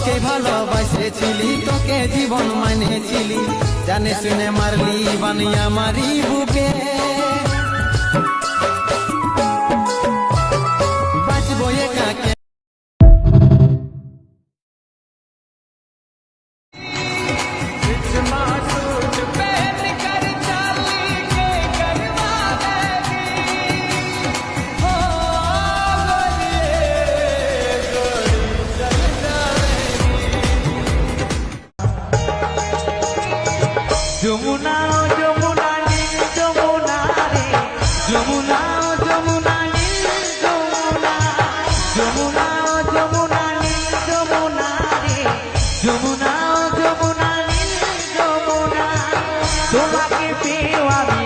তোকে ভালোবাসেছিলি, তোকে জীবন মানেছিলি, জানে শুনে মারলি বানিয়া মারি বুকে। বাঁচবো একা যমুনা যমুনা নীল যমুনা রে, যমুনা যমুনা নীল যমুনা, যমুনা যমুনা নীল যমুনা রে, যমুনা যমুনা নীল যমুনা, তোমাকে পেয়ে আমি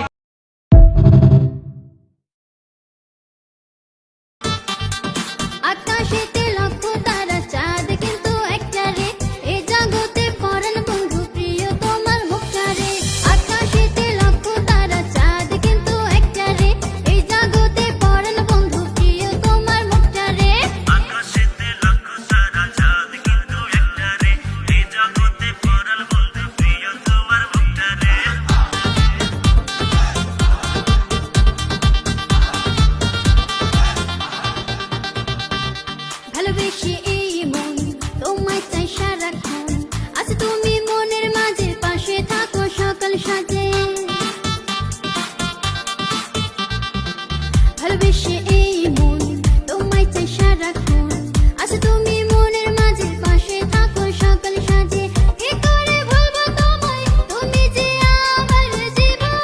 আকাশেতে লক্ষ তারা চাঁদ কিন্তু একটা রে, এই জগতে পরাণ বন্ধু প্রিয় তোমার মুখটা রে। আকাশেতে লক্ষ তারা চাঁদ কিন্তু একটা রে, এই জগতে পরাণ বন্ধু প্রিয় তোমার মুখটা রে। আকাশেতে লক্ষ তারা চাঁদ কিন্তু একটা রে, এই জগতে পরাণ বন্ধু প্রিয় তোমার মুখটা রে। ভালোবেসে এই মন তোমায় চাই সারাক্ষণ, আজ তুমি মনের মাঝে পাশে থাকো সকাল সাজে। ভালোবেসে এই মন তোমায় চাই সারাক্ষণ, আজ তুমি মনের মাঝে পাশে থাকো সকাল সাজে। কি করে ভুলবো তোমায়, তুমি যে আমার জীবন।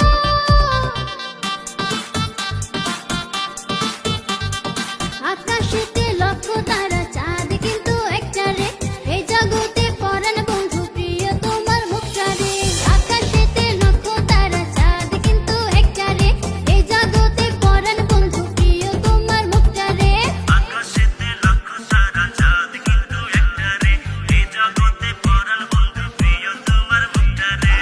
আকাশেতে লক্ষ তারা চাঁদ কিন্তু একটা রে, এই জগতে পরাণ বন্ধু প্রিয় তোমার মুখটা রে। আকাশেতে লক্ষ তারা চাঁদ কিন্তু একটা রে, এই জগতে পরাণ বন্ধু প্রিয় তোমার মুখটা রে। আকাশেতে লক্ষ তারা চাঁদ কিন্তু একটা রে, এই জগতে পরাণ বন্ধু প্রিয় তোমার মুখটা রে।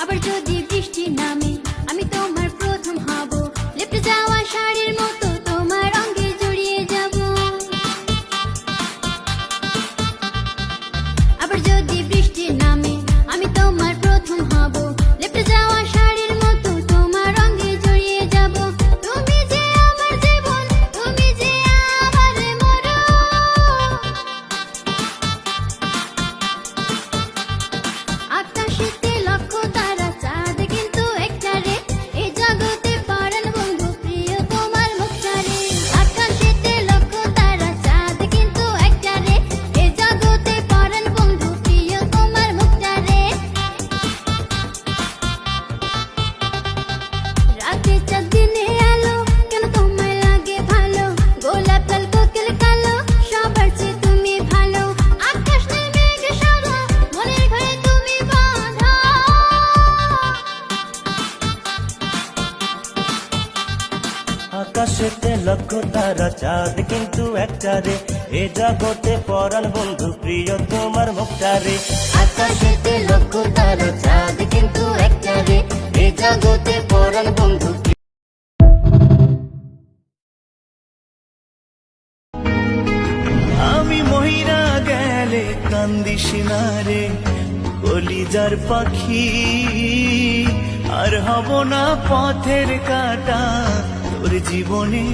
আবার যদি বৃষ্টি নামে আমি তোমার প্রথম হব, লেপটে যাওয়া শাড়ির মতো তোমার অঙ্গে জড়িয়ে যাব। আবার যদি বৃষ্টি নামে আমি তোমার প্রথম হব, লেপটে যাওয়া শাড়ির মতো তোমার অঙ্গে জড়িয়ে যাব। তুমি যে আমার জীবন, তুমি যে আমার মরণ। আকাশেতে লক্ষ তারা চাঁদ কিন্তু একটা রে, এই জগতে পরাণ বন্ধু প্রিয় তোমার মুখটা রে। আকাশেতে লক্ষ তারা চাঁদ কিন্তু একটা রে, এই জগতে পরাণ বন্ধু প্রিয় তোমার মুখটা রে। রাতে চাঁদ দিনে আলো, কেন তোমায় লাগে ভালো, গোলাপ লাল কোকিল কালো, সবার চেয়ে তুমি ভালো। আকাশ নীল মেঘ সাদা, মনের ঘরে তুমি বাঁধা। আকাশেতে লক্ষ তারা চাঁদ কিন্তু একটা রে, এ জগতে পরাণ বন্ধু প্রিয় তোমার মুখটা রে। আকাশেতে লক্ষ তারা চাঁদ কিন্তু একটা রে, এ জগতে পরাণ বন্ধু। আমি মহিরা গেলে কান্দিস না রে, কলিজার পাখি আর হব না পথের কাটা, তোর জীবনে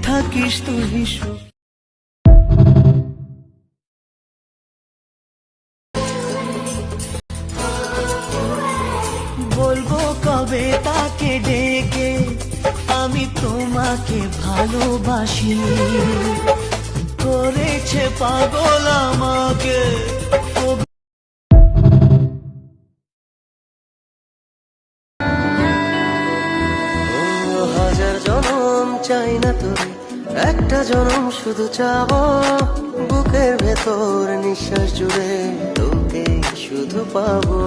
থাকিস তুই সুখ। বলবো কবে তাকে ডেকে আমি তোমাকে ভালোবাসি, করেছে পাগল আমাকে। হাজার জনম চাই না তোরে, একটা জনম শুধু চাবো, বুকের ভেতর নিঃশ্বাস জুড়ে তোকে শুধু পাবো।